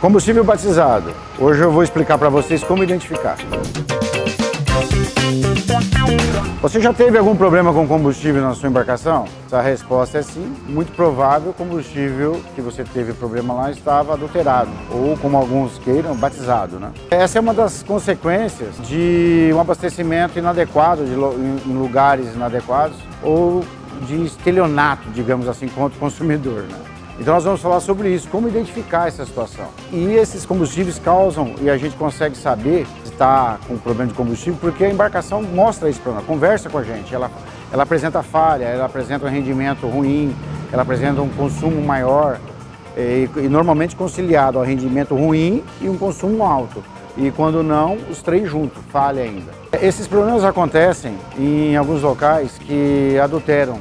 Combustível batizado. Hoje eu vou explicar para vocês como identificar. Você já teve algum problema com combustível na sua embarcação? Se a resposta é sim, muito provável o combustível que você teve problema lá estava adulterado, ou como alguns queiram, batizado, né? Essa é uma das consequências de um abastecimento inadequado, em lugares inadequados, ou de estelionato, digamos assim, contra o consumidor, né? Então nós vamos falar sobre isso, como identificar essa situação. E esses combustíveis causam, e a gente consegue saber se está com problema de combustível, porque a embarcação mostra isso para nós, conversa com a gente. Ela apresenta falha, ela apresenta um rendimento ruim, ela apresenta um consumo maior, e normalmente conciliado ao rendimento ruim e um consumo alto. E quando não, os três juntos, falha ainda. Esses problemas acontecem em alguns locais que adulteram.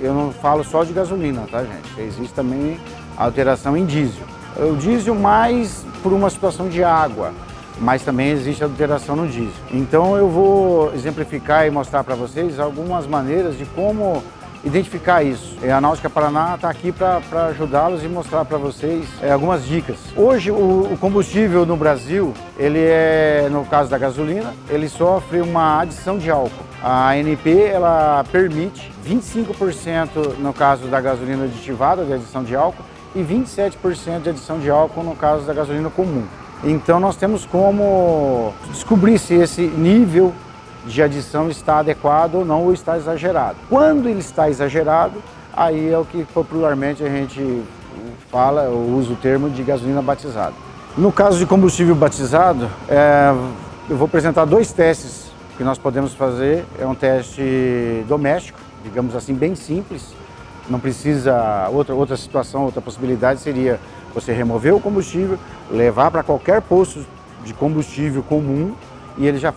Eu não falo só de gasolina, tá, gente? Existe também alteração em diesel. O diesel mais por uma situação de água, mas também existe adulteração no diesel. Então eu vou exemplificar e mostrar para vocês algumas maneiras de como identificar isso. A Náutica Paraná está aqui para ajudá-los e mostrar para vocês algumas dicas. Hoje o combustível no Brasil, ele no caso da gasolina, ele sofre uma adição de álcool. A ANP, ela permite 25% no caso da gasolina aditivada, de adição de álcool, e 27% de adição de álcool no caso da gasolina comum. Então nós temos como descobrir se esse nível de adição está adequado ou não, ou está exagerado. Quando ele está exagerado, aí é o que popularmente a gente fala, ou usa o termo de gasolina batizada. No caso de combustível batizado, eu vou apresentar dois testes que nós podemos fazer. É um teste doméstico, digamos assim, bem simples. Não precisa, outra situação, outra possibilidade seria você remover o combustível, levar para qualquer posto de combustível comum, e eles já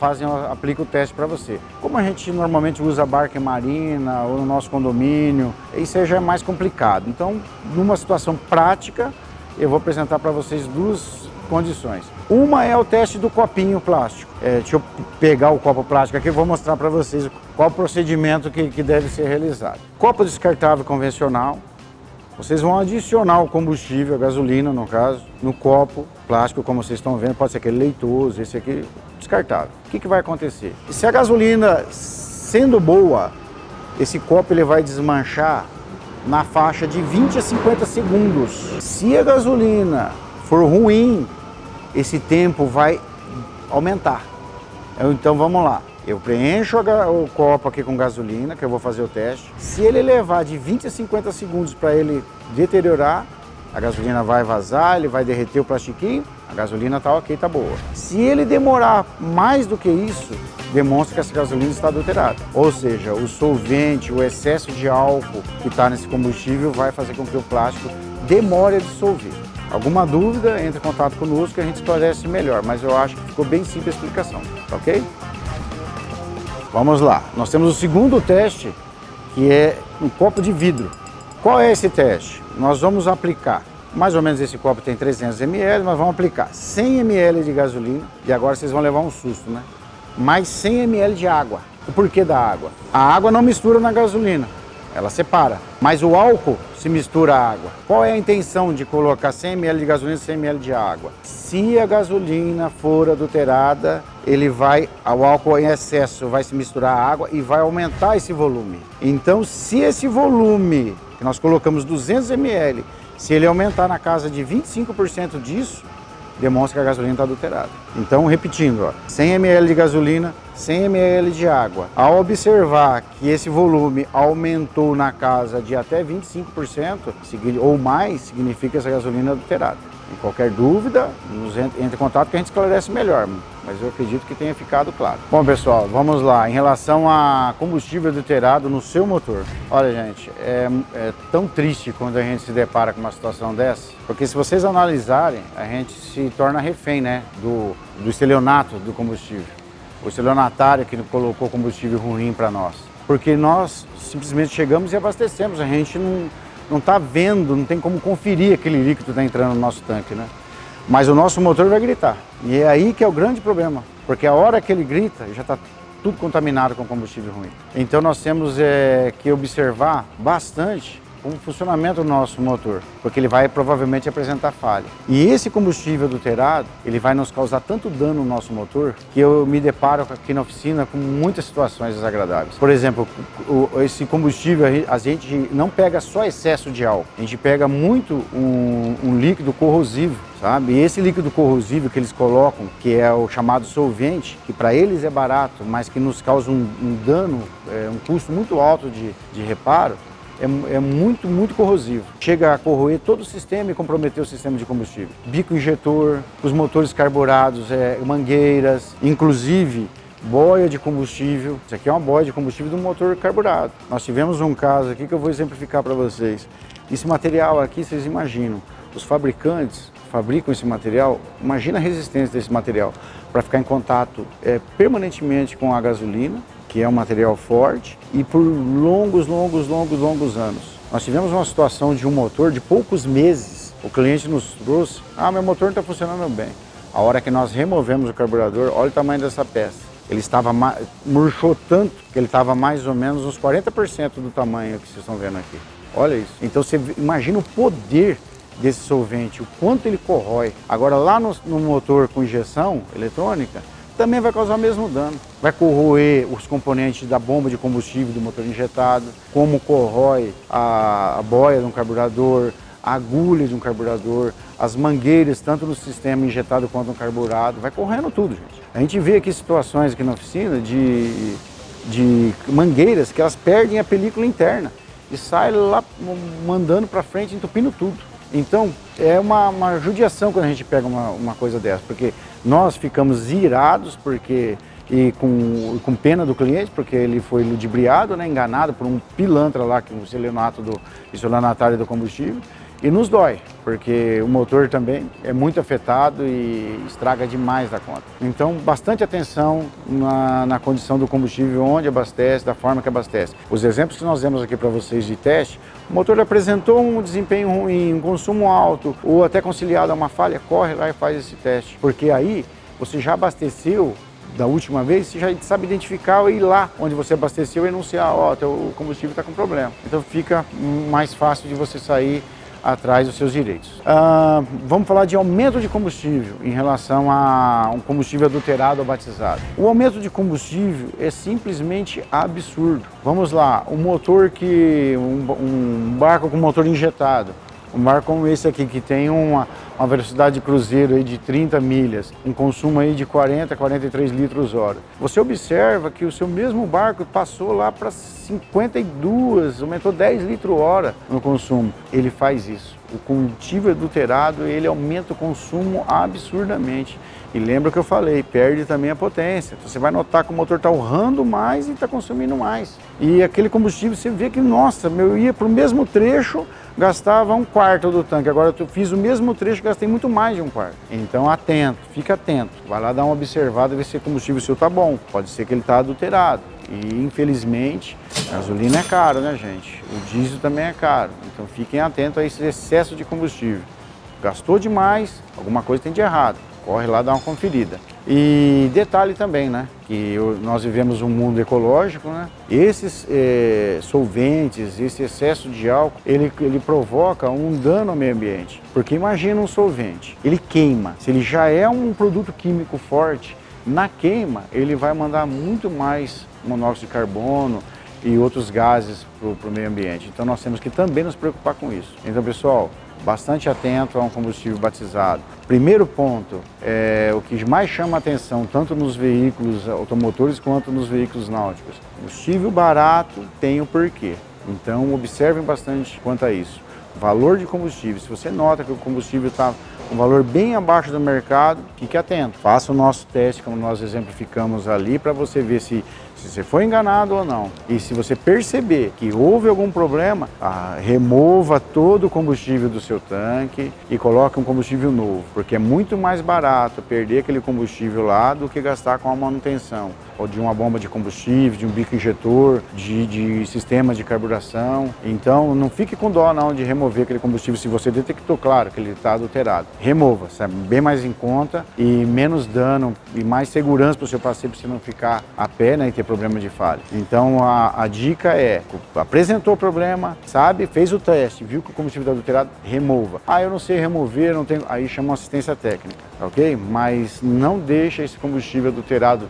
aplicam o teste para você. Como a gente normalmente usa barca em marina ou no nosso condomínio, isso aí já é mais complicado. Então, numa situação prática, eu vou apresentar para vocês duas condições. Uma é o teste do copinho plástico. Deixa eu pegar o copo plástico aqui e vou mostrar para vocês qual o procedimento que deve ser realizado. Copo descartável convencional. Vocês vão adicionar o combustível, a gasolina no caso, no copo plástico, como vocês estão vendo, pode ser aquele leitoso, esse aqui descartável. O que vai acontecer? Se a gasolina sendo boa, esse copo ele vai desmanchar na faixa de 20 a 50 segundos. Se a gasolina for ruim, esse tempo vai aumentar. Então vamos lá. Eu preencho o copo aqui com gasolina, que eu vou fazer o teste. Se ele levar de 20 a 50 segundos para ele deteriorar, a gasolina vai vazar, ele vai derreter o plastiquinho, a gasolina tá ok, tá boa. Se ele demorar mais do que isso, demonstra que essa gasolina está adulterada. Ou seja, o solvente, o excesso de álcool que está nesse combustível vai fazer com que o plástico demore a dissolver. Alguma dúvida, entre em contato conosco que a gente esclarece melhor, mas eu acho que ficou bem simples a explicação, tá ok? Vamos lá, nós temos o segundo teste, que é um copo de vidro. Qual é esse teste? Nós vamos aplicar, mais ou menos esse copo tem 300 ml, nós vamos aplicar 100 ml de gasolina, e agora vocês vão levar um susto, né? Mais 100 ml de água. O porquê da água? A água não mistura na gasolina, ela separa, mas o álcool se mistura à água. Qual é a intenção de colocar 100 ml de gasolina e 100 ml de água? Se a gasolina for adulterada, o álcool em excesso vai se misturar à água e vai aumentar esse volume. Então, se esse volume, que nós colocamos 200 ml, se ele aumentar na casa de 25% disso, demonstra que a gasolina está adulterada. Então, repetindo, ó, 100 ml de gasolina, 100 ml de água. Ao observar que esse volume aumentou na casa de até 25% ou mais, significa que essa gasolina é adulterada. Em qualquer dúvida, entre em contato que a gente esclarece melhor, mas eu acredito que tenha ficado claro. Bom, pessoal, vamos lá. Em relação a combustível adulterado no seu motor. Olha, gente, é tão triste quando a gente se depara com uma situação dessa, porque se vocês analisarem, a gente se torna refém, né, do estelionato do combustível. O estelionatário que colocou combustível ruim para nós. Porque nós simplesmente chegamos e abastecemos, a gente não está vendo, não tem como conferir aquele líquido que está entrando no nosso tanque, né? Mas o nosso motor vai gritar. E é aí que é o grande problema, porque a hora que ele grita, já está tudo contaminado com combustível ruim. Então nós temos que observar bastante com o funcionamento do nosso motor, porque ele vai provavelmente apresentar falha. E esse combustível adulterado, ele vai nos causar tanto dano no nosso motor que eu me deparo aqui na oficina com muitas situações desagradáveis. Por exemplo, esse combustível, a gente não pega só excesso de álcool, a gente pega muito um líquido corrosivo, sabe? E esse líquido corrosivo que eles colocam, que é o chamado solvente, que para eles é barato, mas que nos causa um dano, um custo muito alto de reparo, é muito corrosivo. Chega a corroer todo o sistema e comprometer o sistema de combustível. Bico injetor, os motores carburados, mangueiras, inclusive boia de combustível. Isso aqui é uma boia de combustível do motor carburado. Nós tivemos um caso aqui que eu vou exemplificar para vocês. Esse material aqui, vocês imaginam, os fabricantes fabricam esse material, imagina a resistência desse material para ficar em contato permanentemente com a gasolina, que é um material forte, e por longos anos. Nós tivemos uma situação de um motor de poucos meses, o cliente nos trouxe, meu motor não está funcionando bem. A hora que nós removemos o carburador, olha o tamanho dessa peça. Ele estava, murchou tanto que ele estava mais ou menos uns 40% do tamanho que vocês estão vendo aqui. Olha isso. Então você imagina o poder desse solvente, o quanto ele corrói. Agora lá no motor com injeção eletrônica, também vai causar o mesmo dano. Vai corroer os componentes da bomba de combustível do motor injetado, como corrói a boia de um carburador, a agulha de um carburador, as mangueiras, tanto no sistema injetado quanto no carburado, vai correndo tudo, gente. A gente vê aqui situações aqui na oficina de mangueiras que elas perdem a película interna e saem lá mandando para frente, entupindo tudo. Então, é uma judiação quando a gente pega uma coisa dessa, porque nós ficamos irados e com pena do cliente, porque ele foi ludibriado, né, enganado por um pilantra lá, que é um estelionatário do combustível, e nos dói, porque o motor também é muito afetado e estraga demais da conta. Então, bastante atenção na condição do combustível, onde abastece, da forma que abastece. Os exemplos que nós demos aqui para vocês de teste, o motor apresentou um desempenho ruim, um consumo alto, ou até conciliado a uma falha, corre lá e faz esse teste, porque aí você já abasteceu da última vez, você já sabe identificar e ir lá onde você abasteceu e anunciar, teu combustível está com problema. Então fica mais fácil de você sair atrás dos seus direitos. Vamos falar de aumento de combustível em relação a um combustível adulterado ou batizado. O aumento de combustível é simplesmente absurdo. Vamos lá, um barco com motor injetado, um barco como esse aqui que tem uma velocidade de cruzeiro aí de 30 milhas, um consumo aí de 43 litros hora. Você observa que o seu mesmo barco passou lá para 52, aumentou 10 litros hora no consumo. Ele faz isso. O combustível adulterado, ele aumenta o consumo absurdamente. E lembra que eu falei, perde também a potência. Então, você vai notar que o motor está urrando mais e está consumindo mais. E aquele combustível, você vê que, nossa, eu ia para o mesmo trecho, gastava 1/4 do tanque. Agora eu fiz o mesmo trecho, gastei muito mais de 1/4. Então atento, fica atento. Vai lá dar uma observada, ver se o combustível seu está bom. Pode ser que ele está adulterado. E infelizmente, a gasolina é caro, né, gente? O diesel também é caro. Então fiquem atentos a esse excesso de combustível. Gastou demais, alguma coisa tem de errado. Corre lá dar uma conferida. E detalhe também, né, que nós vivemos um mundo ecológico, né? Esses solventes, esse excesso de álcool, ele provoca um dano ao meio ambiente. Porque imagina um solvente, ele queima. Se ele já é um produto químico forte, na queima ele vai mandar muito mais monóxido de carbono e outros gases para o meio ambiente. Então nós temos que também nos preocupar com isso. Então, pessoal, bastante atento a um combustível batizado. Primeiro ponto, o que mais chama a atenção, tanto nos veículos automotores quanto nos veículos náuticos. Combustível barato tem o porquê. Então, observem bastante quanto a isso. Valor de combustível. Se você nota que o combustível está com um valor bem abaixo do mercado, fique atento. Faça o nosso teste, como nós exemplificamos ali, para você ver se você foi enganado ou não. E se você perceber que houve algum problema, remova todo o combustível do seu tanque e coloque um combustível novo, porque é muito mais barato perder aquele combustível lá do que gastar com a manutenção, ou de uma bomba de combustível, de um bico injetor, de sistema de carburação. Então não fique com dó não de remover aquele combustível se você detectou, claro, que ele está adulterado. Remova, sabe? Bem mais em conta e menos dano e mais segurança para o seu passeio, para você não ficar a pé, né, e ter problema de falha. Então a dica é, apresentou o problema, sabe, fez o teste, viu que o combustível está adulterado, remova. Ah, eu não sei remover, não tenho, aí chama assistência técnica, ok? Mas não deixa esse combustível adulterado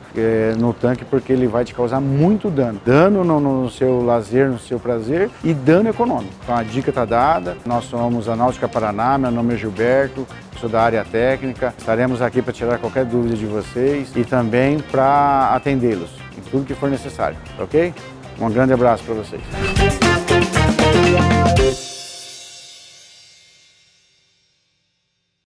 no tanque, porque ele vai te causar muito dano. Dano no seu lazer, no seu prazer e dano econômico. Então a dica está dada, nós somos a Náutica Paraná, meu nome é Gilberto, sou da área técnica, estaremos aqui para tirar qualquer dúvida de vocês e também para atendê-los em tudo que for necessário, ok? Um grande abraço para vocês.